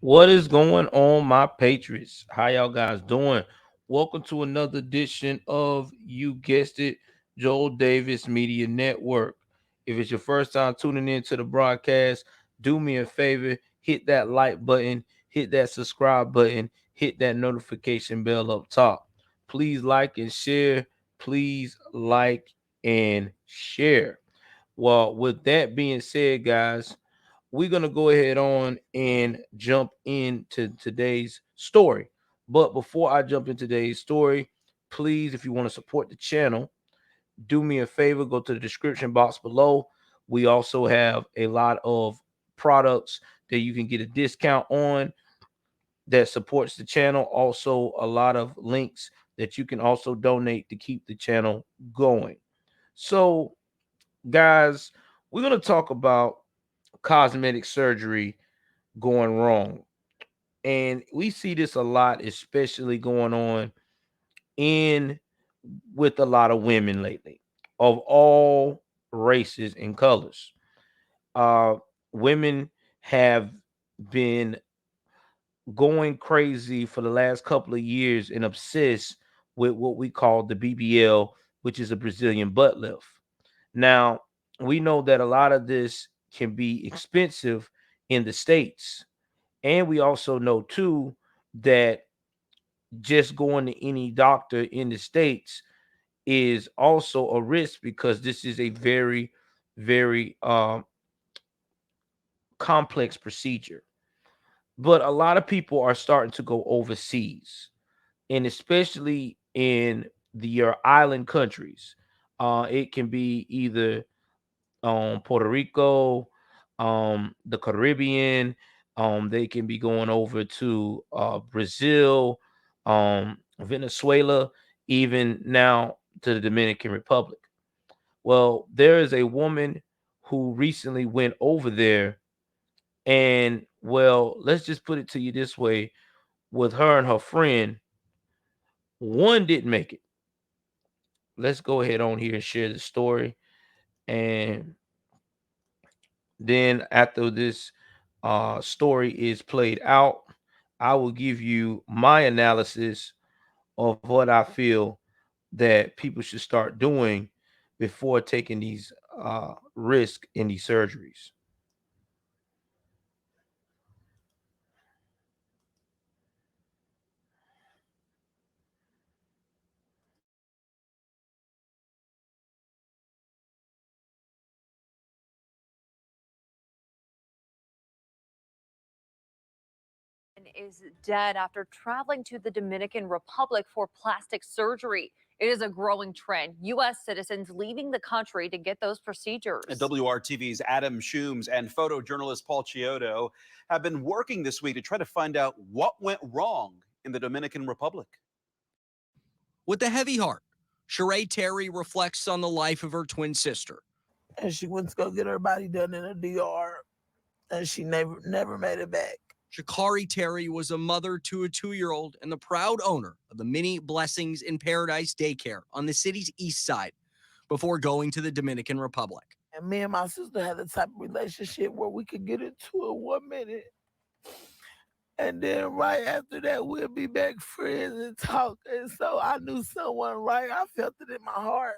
What is going on, my Patriots? How y'all guys doing? Welcome to another edition of You Guessed It, Joel Davis Media Network. If it's your first time tuning in to the broadcast, do me a favor, hit that like button, hit that subscribe button, hit that notification bell up top. Please like and share. Please like and share. Well, with that being said, guys, we're gonna go ahead on and jump into today's story. But before I jump into today's story, please, if you want to support the channel, do me a favor, go to the description box below. We also have a lot of products that you can get a discount on that supports the channel. Also, a lot of links that you can also donate to keep the channel going. So, guys, we're gonna talk about cosmetic surgery going wrong. And we see this a lot, especially going on in with a lot of women lately of all races and colors. Uh, Women have been going crazy for the last couple of years and obsessed with what we call the BBL, which is a Brazilian butt lift. Now, we know that a lot of this can be expensive in the States. And we also know too that just going to any doctor in the States is also a risk because this is a very, very complex procedure. But a lot of people are starting to go overseas, and especially in your island countries. It can be either Puerto Rico, the Caribbean. They can be going over to Brazil, Venezuela, even now to the Dominican Republic. Well, there is a woman who recently went over there, and well, let's just put it to you this way: with her and her friend, one didn't make it. Let's go ahead on here and share the story, and then after this story is played out, I will give you my analysis of what I feel that people should start doing before taking these risks in these surgeries. Is dead after traveling to the Dominican Republic for plastic surgery. It is a growing trend. U.S. citizens leaving the country to get those And procedures. WRTV's Adam Shooms and photojournalist Paul Chiodo have been working this week to try to find out what went wrong in the Dominican Republic. With a heavy heart, Sheree Terry reflects on the life of her twin sister. And she went to go get her body done in a DR, and she never made it back. Shakari Terry was a mother to a 2-year-old and the proud owner of the Mini Blessings in Paradise daycare on the city's east side before going to the Dominican Republic. And me and my sister had the type of relationship where we could get into it 1 minute, and then right after that we'll be back friends and talk. And so I knew someone right. I felt it in my heart,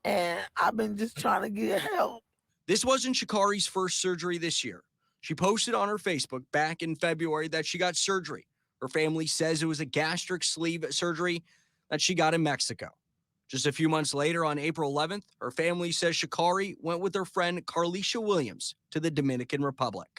and I've been just trying to get help. This wasn't Shakari's first surgery this year. She posted on her Facebook back in February that she got surgery. Her family says it was a gastric sleeve surgery that she got in Mexico. Just a few months later, on April 11th, her family says Shakari went with her friend Carlisha Williams to the Dominican Republic.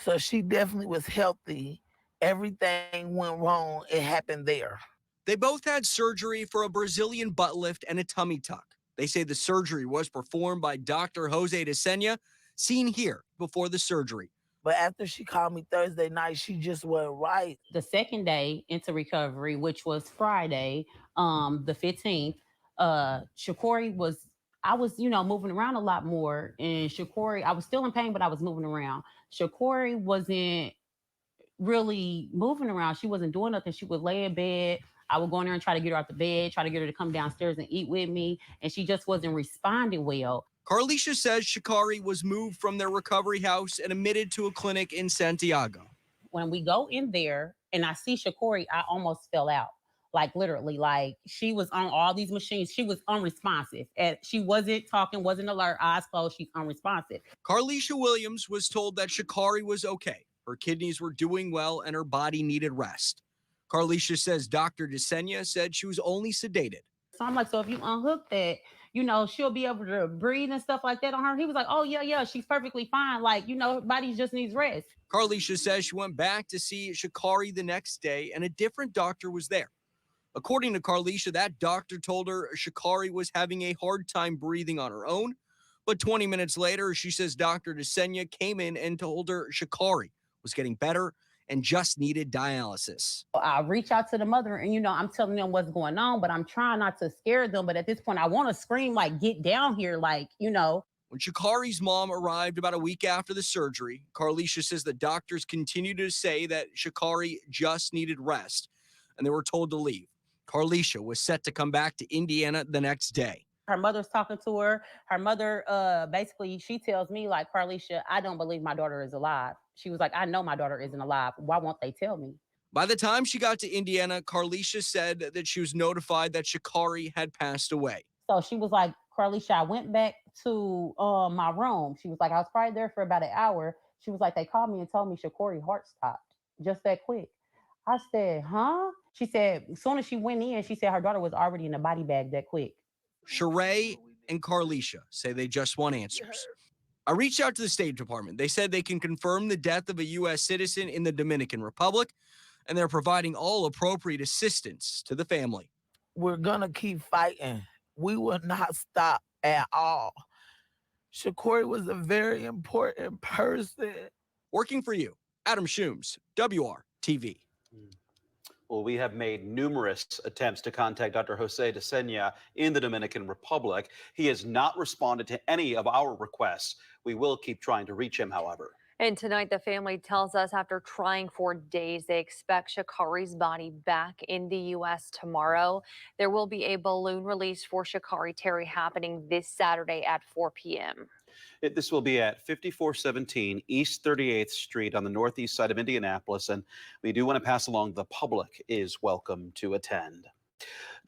So she definitely was healthy. Everything went wrong. It happened there. They both had surgery for a Brazilian butt lift and a tummy tuck. They say the surgery was performed by Dr. Jose de Sena, seen here before the surgery. But after she called me Thursday night, she just wasn't right. The second day into recovery, which was Friday, the 15th, Shakori was I was, moving around a lot more. And Shakori, I was still in pain, but I was moving around. Shakori wasn't really moving around. She wasn't doing nothing. She would lay in bed. I would go in there and try to get her out the bed, try to get her to come downstairs and eat with me. And she just wasn't responding well. Carlisha says Sha'Carri was moved from their recovery house and admitted to a clinic in Santiago. When we go in there and I see Sha'Carri, I almost fell out. Like literally, like she was on all these machines. She was unresponsive. And she wasn't talking, wasn't alert, eyes closed. She's unresponsive. Carlisha Williams was told that Sha'Carri was okay. Her kidneys were doing well and her body needed rest. Carlisha says Dr. DeSenya said she was only sedated. So I'm like, so if you unhook that, she'll be able to breathe and stuff like that on her. He was like, oh, yeah, she's perfectly fine. Like, her body just needs rest. Carlisha says she went back to see Sha'Carri the next day and a different doctor was there. According to Carlisha, that doctor told her Sha'Carri was having a hard time breathing on her own. But 20 minutes later, she says Dr. DeSenya came in and told her Sha'Carri was getting better and just needed dialysis. I reach out to the mother and, I'm telling them what's going on, but I'm trying not to scare them. But at this point, I want to scream, like, get down here, like. When Sha'Carri's mom arrived about a week after the surgery, Carlisha says the doctors continued to say that Sha'Carri just needed rest and they were told to leave. Carlisha was set to come back to Indiana the next day. Her mother's talking to her. Her mother, basically, she tells me, like, Carlisha, I don't believe my daughter is alive. She was like, I know my daughter isn't alive. Why won't they tell me? By the time she got to Indiana, Carlisha said that she was notified that Sha'Carri had passed away. So she was like, Carlisha, I went back to my room. She was like, I was probably there for about an hour. She was like, they called me and told me Sha'Carri's heart stopped just that quick. I said, huh? She said, as soon as she went in, she said her daughter was already in a body bag that quick. Sheree and Carlisha say they just want answers. I reached out to the State Department. They said they can confirm the death of a U.S. citizen in the Dominican Republic, and they're providing all appropriate assistance to the family. We're going to keep fighting. We will not stop at all. Sha'Carri was a very important person. Working for you, Adam Shooms, WRTV. Well, we have made numerous attempts to contact Dr. Jose DeSenya in the Dominican Republic. He has not responded to any of our requests. We will keep trying to reach him, however. And tonight, the family tells us after trying for days, they expect Sha'Carri's body back in the U.S. tomorrow. There will be a balloon release for Sha'Carri Terry happening this Saturday at 4 p.m. This will be at 5417 East 38th Street on the northeast side of Indianapolis, and we do want to pass along the public is welcome to attend.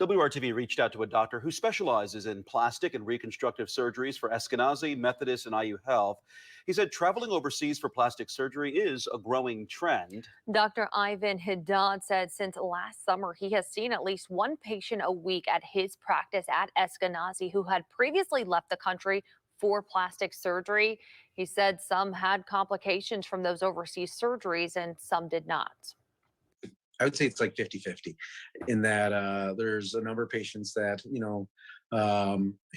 WRTV reached out to a doctor who specializes in plastic and reconstructive surgeries for Eskenazi, Methodist, and IU Health. He said traveling overseas for plastic surgery is a growing trend. Dr. Ivan Haddad said since last summer, he has seen at least one patient a week at his practice at Eskenazi who had previously left the country for plastic surgery. He said some had complications from those overseas surgeries and some did not. I would say it's like 50-50 in that there's a number of patients that,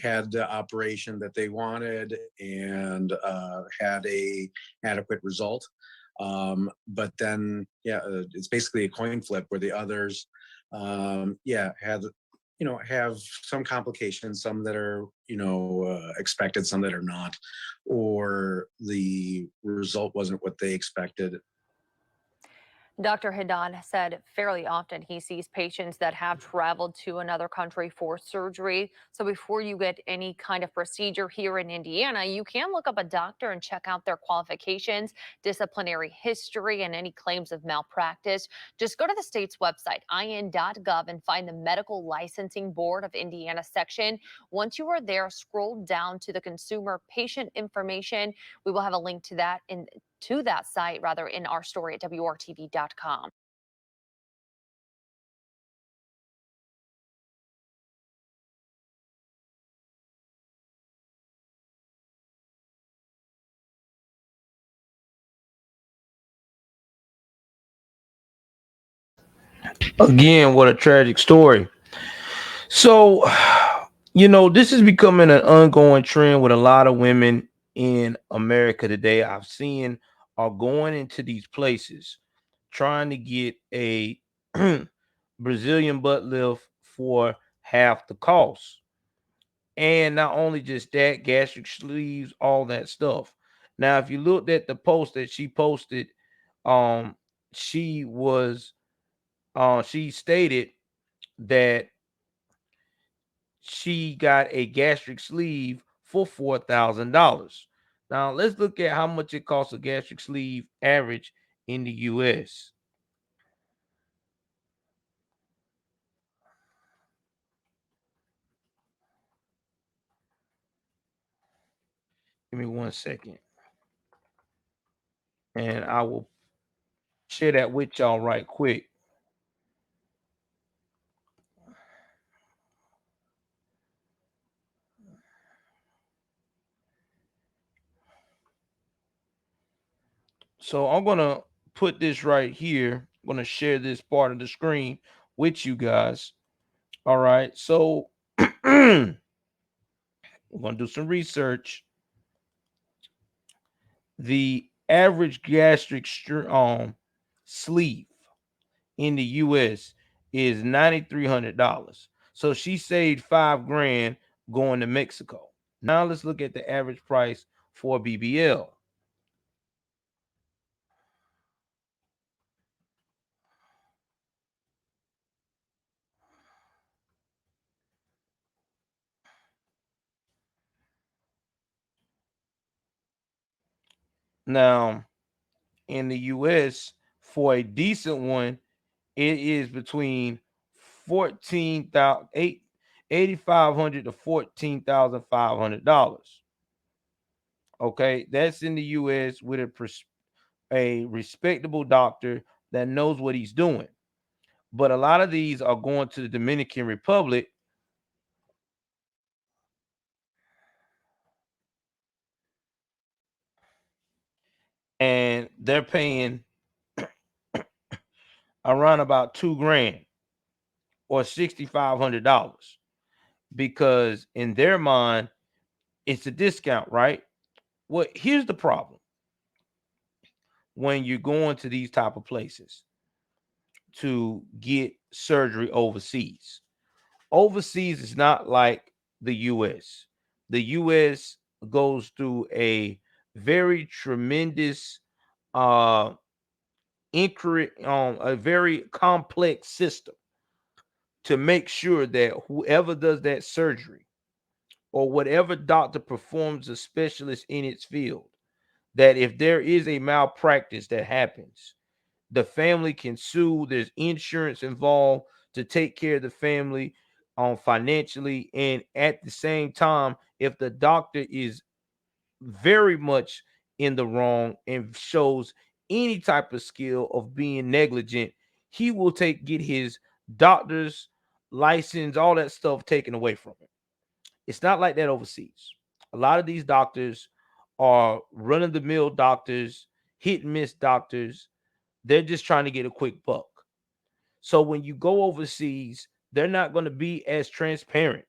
had the operation that they wanted and had a adequate result. But then, it's basically a coin flip where the others, have some complications, some that are, expected, some that are not, or the result wasn't what they expected. Dr. Haddad said fairly often he sees patients that have traveled to another country for surgery. So before you get any kind of procedure here in Indiana, you can look up a doctor and check out their qualifications, disciplinary history, and any claims of malpractice. Just go to the state's website, in.gov, and find the Medical Licensing Board of Indiana section. Once you are there, scroll down to the consumer patient information. We will have a link to that in our story at WRTV.com. Again, what a tragic story. So, this is becoming an ongoing trend with a lot of women in America today. I've seen are going into these places trying to get a Brazilian butt lift for half the cost. And not only just that, gastric sleeves, all that stuff. Now, if you looked at the post that she posted, she was she stated that she got a gastric sleeve for $4,000. Now let's look at how much it costs a gastric sleeve average in the US. Give me 1 second. And I will share that with y'all right quick. So I'm gonna put this right here. I'm gonna share this part of the screen with you guys. All right. So we're gonna do some research. The average gastric sleeve in the US is $9,300. So she saved 5 grand going to Mexico. Now let's look at the average price for BBL. Now in the US for a decent one, it is between 14,000 $8,500 to $14,500. Okay, that's in the US with a respectable doctor that knows what he's doing. But a lot of these are going to the Dominican Republic, and they're paying around about 2 grand or $6,500 because in their mind it's a discount, right? Well, here's the problem when you're going to these type of places to get surgery overseas. Overseas is not like the US. The US goes through a very tremendous uh a very complex system to make sure that whoever does that surgery or whatever doctor performs a specialist in its field, that if there is a malpractice that happens, the family can sue. There's insurance involved to take care of the family financially. And at the same time, if the doctor is very much in the wrong and shows any type of skill of being negligent, he will get his doctor's license, all that stuff taken away from him. It's not like that overseas. A lot of these doctors are run of the mill doctors, hit and miss doctors. They're just trying to get a quick buck. So when you go overseas, they're not going to be as transparent.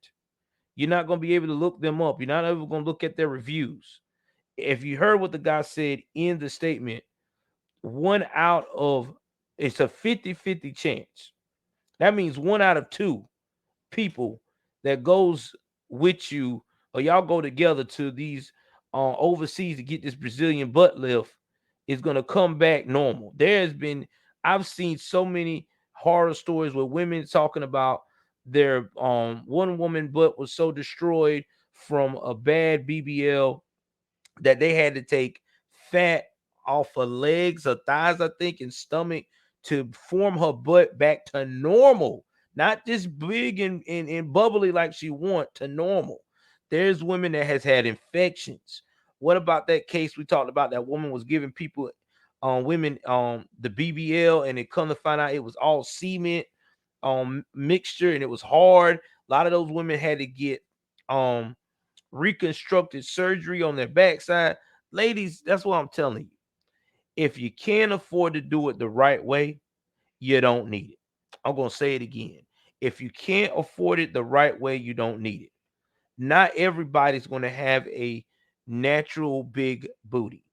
You're not going to be able to look them up. You're not ever going to look at their reviews. If you heard what the guy said in the statement, one out of it's a 50-50 chance. That means 1 out of 2 people that goes with you or y'all go together to these overseas to get this Brazilian butt lift is going to come back normal. I've seen so many horror stories where women talking about their one woman butt was so destroyed from a bad BBL that they had to take fat off her legs, her thighs, I think, and stomach to form her butt back to normal, not just big and bubbly like she want, to normal. There's women that has had infections. What about that case we talked about? That woman was giving people, women, the BBL, and it come to find out it was all cement, mixture, and it was hard. A lot of those women had to get, reconstructed surgery on their backside. Ladies, that's what I'm telling you. If you can't afford to do it the right way, you don't need it. I'm going to say it again. If you can't afford it the right way, you don't need it. Not everybody's going to have a natural big booty.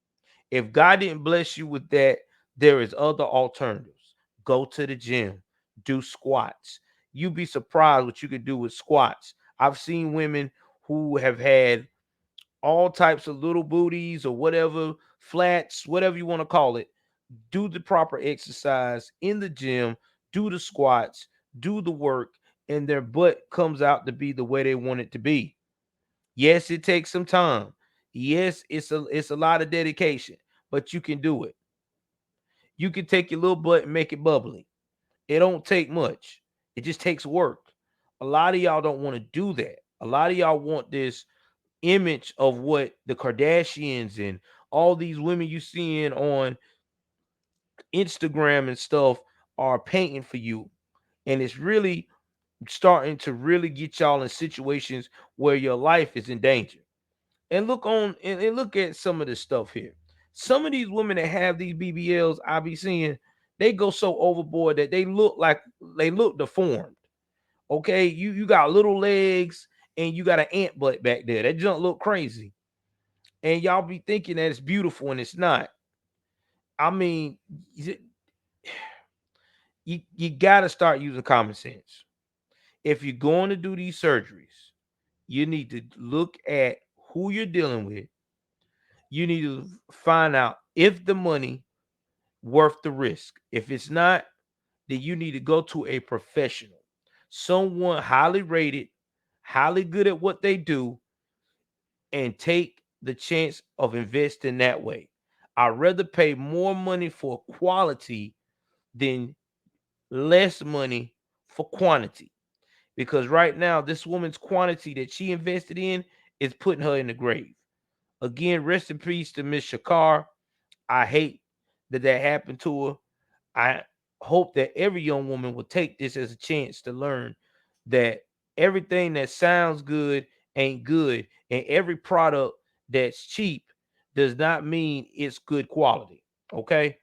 If God didn't bless you with that, there is other alternatives. Go to the gym, do squats. You'd be surprised what you can do with squats. I've seen women who have had all types of little booties or whatever, flats, whatever you want to call it. Do the proper exercise in the gym, do the squats, do the work, and their butt comes out to be the way they want it to be. Yes, it takes some time. Yes, it's a lot of dedication, but you can do it. You can take your little butt and make it bubbly. It don't take much. It just takes work. A lot of y'all don't want to do that. A lot of y'all want this image of what the Kardashians and all these women you seeing on Instagram and stuff are painting for you. And it's really starting to really get y'all in situations where your life is in danger. And look on and look at some of this stuff here. Some of these women that have these BBLs I be seeing, they go so overboard that they look deformed. Okay, you got little legs and you got an ant butt back there. That junk look crazy. And y'all be thinking that it's beautiful and it's not. I mean, you got to start using common sense. If you're going to do these surgeries, you need to look at who you're dealing with. You need to find out if the money worth the risk. If it's not, then you need to go to a professional, someone highly rated, highly good at what they do, and take the chance of investing that way. I'd rather pay more money for quality than less money for quantity. Because right now, this woman's quantity that she invested in is putting her in the grave. Again, rest in peace to Miss Shakar. I hate that that happened to her. I hope that every young woman will take this as a chance to learn that everything that sounds good ain't good, and every product that's cheap does not mean it's good quality. Okay,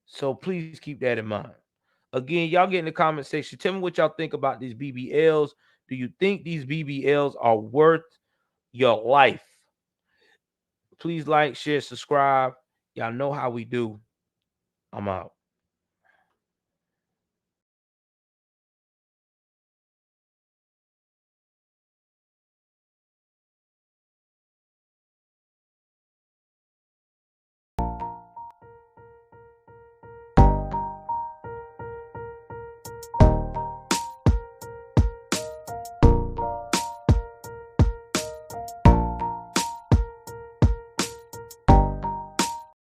so please keep that in mind. Again, y'all get in the comment section. Tell me what y'all think about these BBLs. Do you think these BBLs are worth your life? Please like, share, subscribe. Y'all know how we do. I'm out.